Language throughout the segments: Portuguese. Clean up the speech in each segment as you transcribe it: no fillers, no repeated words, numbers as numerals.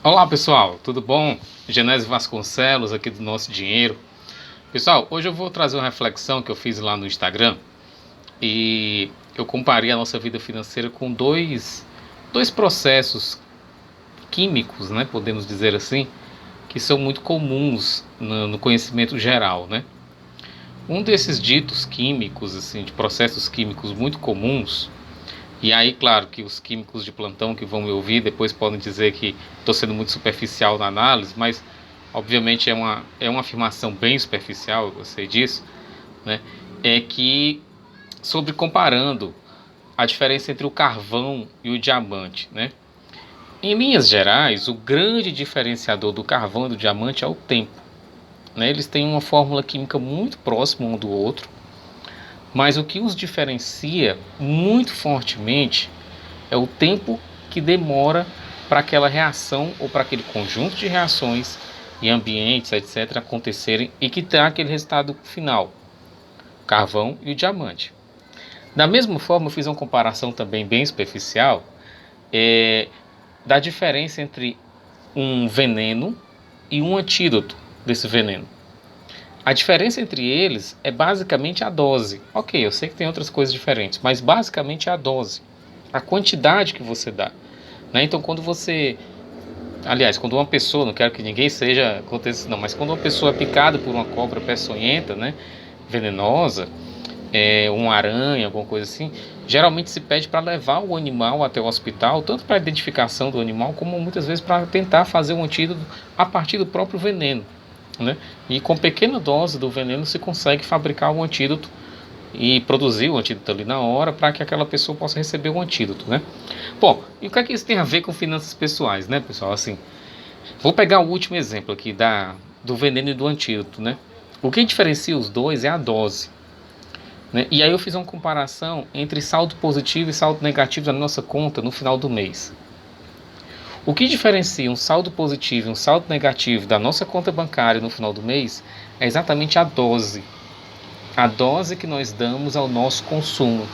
Olá pessoal, tudo bom? Genésio Vasconcelos aqui do Nosso Dinheiro. Pessoal, hoje eu vou trazer uma reflexão que eu fiz lá no Instagram e eu comparei a nossa vida financeira com dois processos químicos, né, podemos dizer assim, que são muito comuns no conhecimento geral, né? Um desses ditos químicos, assim, de processos químicos muito comuns. E aí, claro, que os químicos de plantão que vão me ouvir depois podem dizer que estou sendo muito superficial na análise, mas obviamente é uma afirmação bem superficial, eu sei disso, né? É que, sobre comparando a diferença entre o carvão e o diamante, né? Em linhas gerais, o grande diferenciador do carvão e do diamante é o tempo, né? Eles têm uma fórmula química muito próxima um do outro, mas o que os diferencia muito fortemente é o tempo que demora para aquela reação ou para aquele conjunto de reações em ambientes, etc., acontecerem e que dá aquele resultado final, o carvão e o diamante. Da mesma forma, eu fiz uma comparação também bem superficial da diferença entre um veneno e um antídoto desse veneno. A diferença entre eles é basicamente a dose. Ok, eu sei que tem outras coisas diferentes, mas basicamente é a dose, a quantidade que você dá. Né? Então, quando uma pessoa, não quero que ninguém seja aconteça não, mas quando uma pessoa é picada por uma cobra peçonhenta, né, venenosa, uma aranha, alguma coisa assim, geralmente se pede para levar o animal até o hospital, tanto para a identificação do animal, como muitas vezes para tentar fazer um antídoto a partir do próprio veneno. Né? E com pequena dose do veneno se consegue fabricar um antídoto e produzir o antídoto ali na hora para que aquela pessoa possa receber o antídoto, né? Bom, e o que é que isso tem a ver com finanças pessoais, né, pessoal? Assim, vou pegar o último exemplo aqui do veneno e do antídoto, né? O que diferencia os dois é a dose, né? E aí eu fiz uma comparação entre saldo positivo e saldo negativo da nossa conta no final do mês. O que diferencia um saldo positivo e um saldo negativo da nossa conta bancária no final do mês é exatamente a dose. A dose que nós damos ao nosso consumo.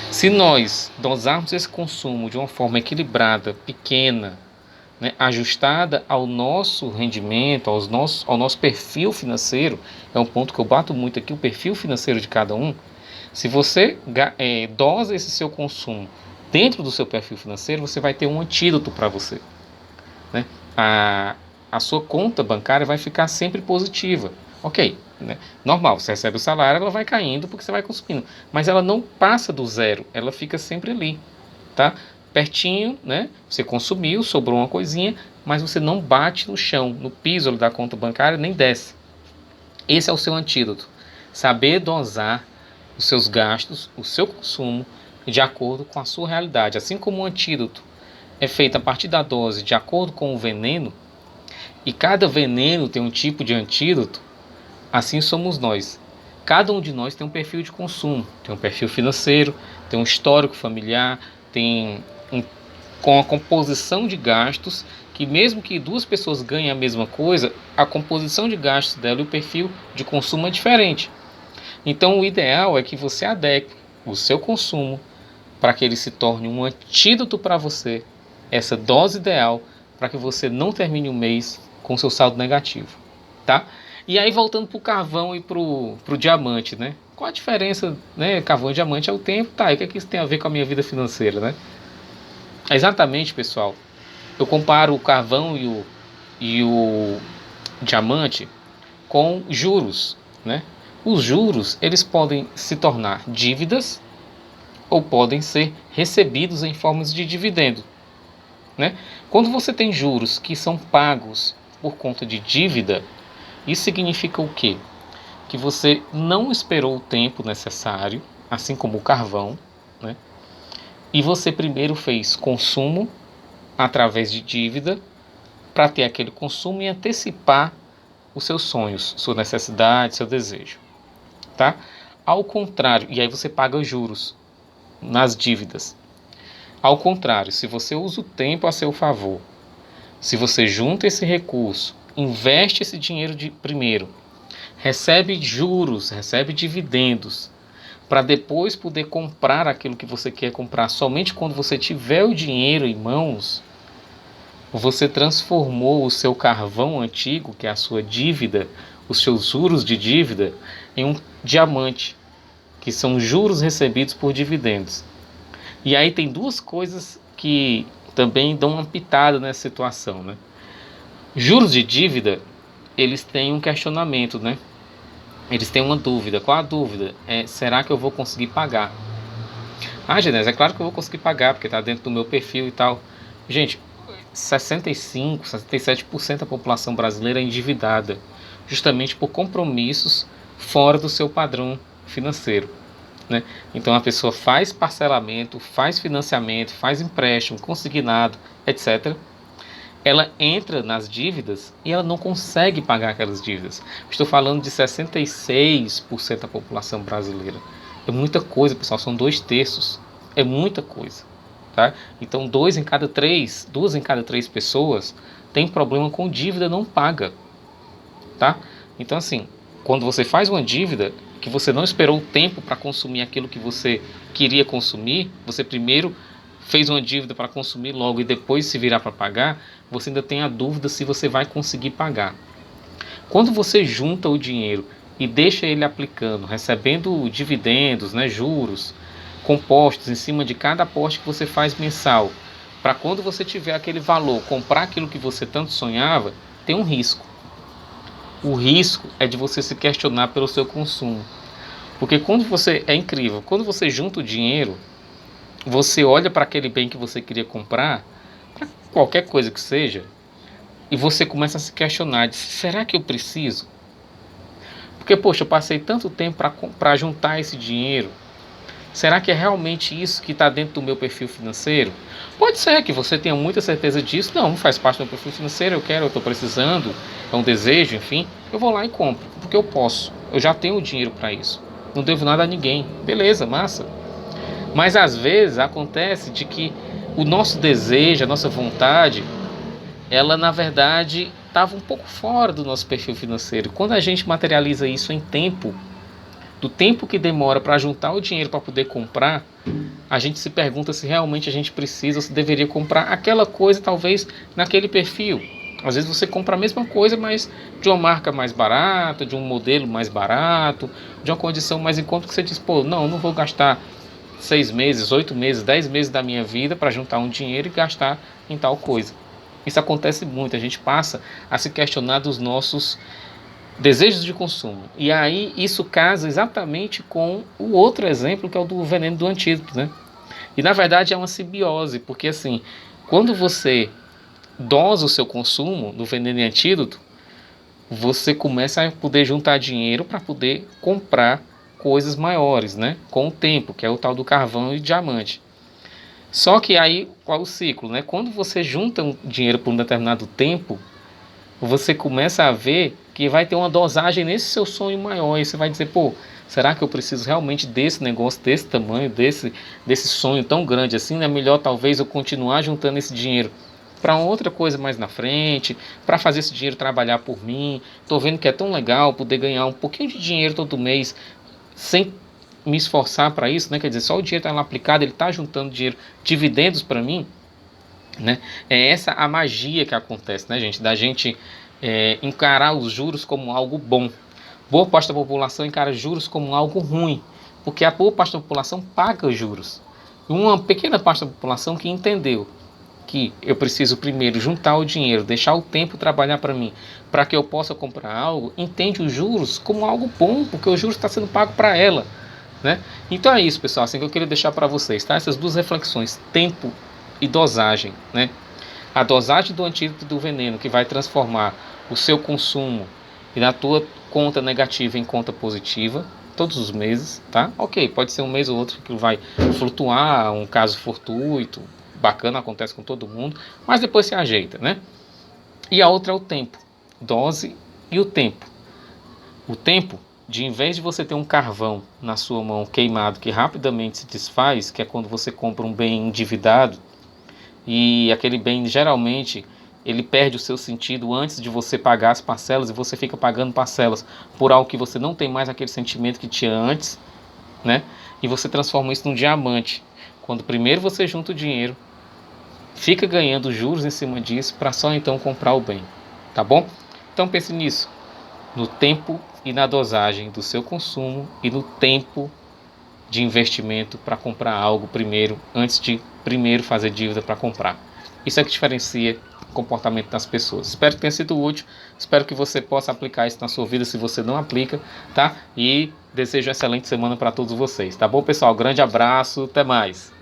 Se nós dosarmos esse consumo de uma forma equilibrada, pequena, né, ajustada ao nosso rendimento, ao nosso perfil financeiro, é um ponto que eu bato muito aqui, o perfil financeiro de cada um. Se você dosa esse seu consumo dentro do seu perfil financeiro, você vai ter um antídoto para você. Né? A sua conta bancária vai ficar sempre positiva. Ok, né? Normal, você recebe o salário, ela vai caindo porque você vai consumindo. Mas ela não passa do zero, ela fica sempre ali, tá? Pertinho, né? Você consumiu, sobrou uma coisinha, mas você não bate no chão, no piso da conta bancária, nem desce. Esse é o seu antídoto. Saber dosar os seus gastos, o seu consumo, de acordo com a sua realidade. Assim como o antídoto é feito a partir da dose de acordo com o veneno, e cada veneno tem um tipo de antídoto, assim somos nós. Cada um de nós tem um perfil de consumo, tem um perfil financeiro, tem um histórico familiar, com a composição de gastos, que mesmo que duas pessoas ganhem a mesma coisa, a composição de gastos dela e o perfil de consumo é diferente. Então o ideal é que você adeque o seu consumo para que ele se torne um antídoto para você, essa dose ideal para que você não termine o mês com seu saldo negativo, tá? E aí voltando para o carvão e para o diamante, né? Qual a diferença, né? Carvão e diamante é o tempo, tá? E o que é que isso tem a ver com a minha vida financeira, né? Exatamente, pessoal. Eu comparo o carvão e o diamante com juros, né? Os juros, eles podem se tornar dívidas ou podem ser recebidos em formas de dividendo, né? Quando você tem juros que são pagos por conta de dívida, isso significa o quê? Que você não esperou o tempo necessário, assim como o carvão, né? E você primeiro fez consumo através de dívida para ter aquele consumo e antecipar os seus sonhos, sua necessidade, seu desejo, tá? Ao contrário, e aí você paga juros nas dívidas. Ao contrário, se você usa o tempo a seu favor, se você junta esse recurso, investe esse dinheiro primeiro, recebe juros, recebe dividendos, para depois poder comprar aquilo que você quer comprar somente quando você tiver o dinheiro em mãos, Você transformou o seu carvão antigo, que é a sua dívida, os seus juros de dívida, em um diamante, que são juros recebidos por dividendos. E aí tem duas coisas que também dão uma pitada nessa situação, né? Juros de dívida, eles têm um questionamento, né? Eles têm uma dúvida. Qual a dúvida? Será que eu vou conseguir pagar? Ah, Genésio, é claro que eu vou conseguir pagar, porque está dentro do meu perfil e tal. Gente, 65, 67% da população brasileira é endividada, justamente por compromissos fora do seu padrão financeiro, né? Então a pessoa faz parcelamento, faz financiamento, faz empréstimo, consignado, etc. Ela entra nas dívidas e ela não consegue pagar aquelas dívidas. Estou falando de 66% da população brasileira. É muita coisa, pessoal, são 2/3. É muita coisa, tá? Então, duas em cada três pessoas tem problema com dívida não paga, tá? Então, assim, quando você faz uma dívida que você não esperou o tempo para consumir aquilo que você queria consumir, você primeiro fez uma dívida para consumir logo e depois se virar para pagar, você ainda tem a dúvida se você vai conseguir pagar. Quando você junta o dinheiro e deixa ele aplicando, recebendo dividendos, né, juros, compostos em cima de cada aporte que você faz mensal, para quando você tiver aquele valor, comprar aquilo que você tanto sonhava, tem um risco. O risco é de você se questionar pelo seu consumo. Porque é incrível, quando você junta o dinheiro, você olha para aquele bem que você queria comprar, para qualquer coisa que seja, e você começa a se questionar, será que eu preciso? Porque, poxa, eu passei tanto tempo para juntar esse dinheiro, será que é realmente isso que está dentro do meu perfil financeiro? Pode ser que você tenha muita certeza disso, não faz parte do meu perfil financeiro, eu estou precisando, é um desejo, enfim, eu vou lá e compro, porque eu posso, eu já tenho o dinheiro para isso, não devo nada a ninguém, beleza, massa. Mas às vezes acontece de que o nosso desejo, a nossa vontade, ela na verdade estava um pouco fora do nosso perfil financeiro. Quando a gente materializa isso em tempo, do tempo que demora para juntar o dinheiro para poder comprar, a gente se pergunta se realmente a gente precisa ou se deveria comprar aquela coisa talvez naquele perfil. Às vezes você compra a mesma coisa, mas de uma marca mais barata, de um modelo mais barato, de uma condição mais em conta, que você diz, pô, não vou gastar 6 meses, 8 meses, 10 meses da minha vida para juntar um dinheiro e gastar em tal coisa. Isso acontece muito, a gente passa a se questionar dos nossos desejos de consumo. E aí isso casa exatamente com o outro exemplo, que é o do veneno do antídoto, né? E na verdade é uma simbiose, porque assim, quando você dosa o seu consumo do veneno e antídoto, você começa a poder juntar dinheiro para poder comprar coisas maiores, né? Com o tempo, que é o tal do carvão e diamante. Só que aí, qual é o ciclo, né? Quando você junta um dinheiro por um determinado tempo, você começa a ver que vai ter uma dosagem nesse seu sonho maior. E você vai dizer, pô, será que eu preciso realmente desse negócio, desse tamanho, desse sonho tão grande assim? É melhor talvez eu continuar juntando esse dinheiro para outra coisa mais na frente, para fazer esse dinheiro trabalhar por mim. Estou vendo que é tão legal poder ganhar um pouquinho de dinheiro todo mês sem me esforçar para isso, né? Quer dizer, só o dinheiro está lá aplicado, ele está juntando dinheiro, dividendos para mim, né? É essa a magia que acontece, né, gente? Da gente encarar os juros como algo bom. Boa parte da população encara juros como algo ruim, porque a boa parte da população paga juros. Uma pequena parte da população que entendeu que eu preciso primeiro juntar o dinheiro, deixar o tempo trabalhar para mim, para que eu possa comprar algo, entende os juros como algo bom, porque o juros está sendo pago para ela, né? Então é isso, pessoal, assim que eu queria deixar para vocês, tá? Essas duas reflexões, tempo e dosagem, né? A dosagem do antídoto do veneno, que vai transformar o seu consumo e na tua conta negativa em conta positiva todos os meses, tá? Ok, pode ser um mês ou outro que vai flutuar, um caso fortuito, bacana, acontece com todo mundo, mas depois se ajeita, né? E a outra é o tempo, dose e o tempo. O tempo, de em vez de você ter um carvão na sua mão queimado que rapidamente se desfaz, que é quando você compra um bem endividado, e aquele bem geralmente ele perde o seu sentido antes de você pagar as parcelas e você fica pagando parcelas por algo que você não tem mais aquele sentimento que tinha antes, né? E você transforma isso num diamante. Quando primeiro você junta o dinheiro, fica ganhando juros em cima disso para só então comprar o bem, tá bom? Então pense nisso, no tempo e na dosagem do seu consumo e no tempo de investimento para comprar algo primeiro, antes de primeiro fazer dívida para comprar. Isso é que diferencia o comportamento das pessoas. Espero que tenha sido útil, espero que você possa aplicar isso na sua vida se você não aplica, tá? E desejo uma excelente semana para todos vocês, tá bom, pessoal? Grande abraço, até mais!